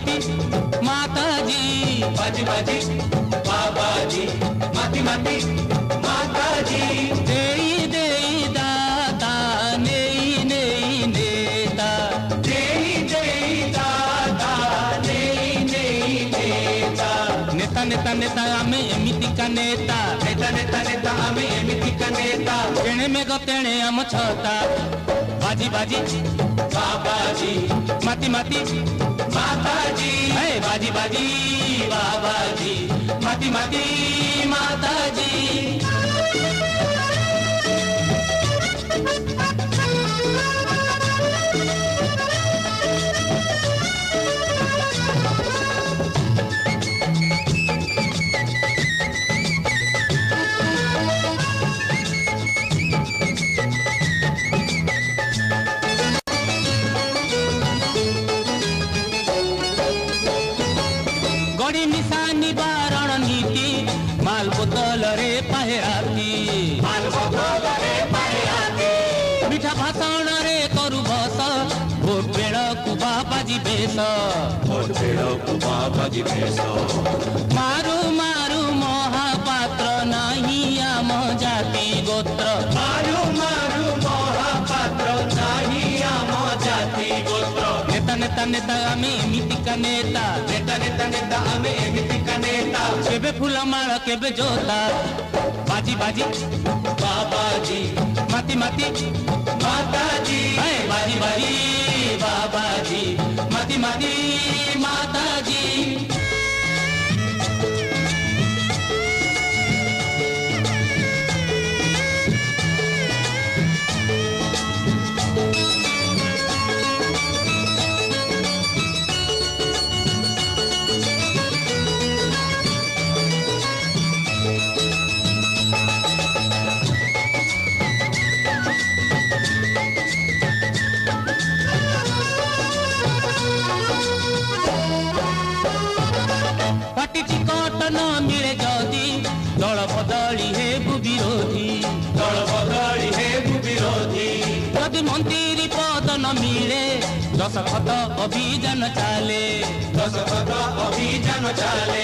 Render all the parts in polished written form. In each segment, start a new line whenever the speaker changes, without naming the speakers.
माती माताजी
बाजी बाजी बाबाजी माती माती माताजी
देई देई दाता नेई नेई नेता
देई देई दादा नेई नेई नेता
नेता नेता नेता आमे एमितिका नेता
नेता नेता नेता आम्ही एमितिका नेता
तेणे मेघ तेणे आम छता बाजी बाजी
बाबाजी
माती माती
माताजी
हे बाजी बाजी
बाबाजी
माती माती माताजी गड़ी मिसा निवारण नीति माल बोतल रे पाहेराती
माल बोतल रे पाहेराती
मिठा भाषण रे करू बस भोट बेड़ को बाबाजी बेस
भोट बेड़ को बाबाजी बेस
मारू मारू महापात्र नहीं आम जाति गोत्र
मारू मारू महापात्र नाही आम जाती गोत्र
नेता नेता नेता आमे एमितिका नेता
नेता नेता नेता आम्ही एमितिका नेता
केबे फुलमाळ केबे जोता बाजी बाजी
बाबाजी
माती माती
माताजी
हे बाजी बाजी बाबाजी माती माती माताजी पार्टी टिकट न मिले जदि दल बदली हेबु विरोधी
दल बदली हेबु विरोधी
जदि मंत्री पद न मिले दशखत अभियान चाले
दशपथ अभियान चाले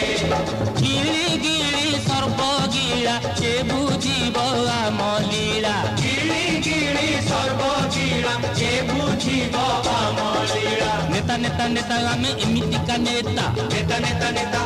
गिली गिली सर्प गिला के बुझिब आम लीला
गिली गिली सर्वजीरा के बुझिब आम लीला
नेता नेता नेता आमे एमितिका नेता
नेता नेता नेता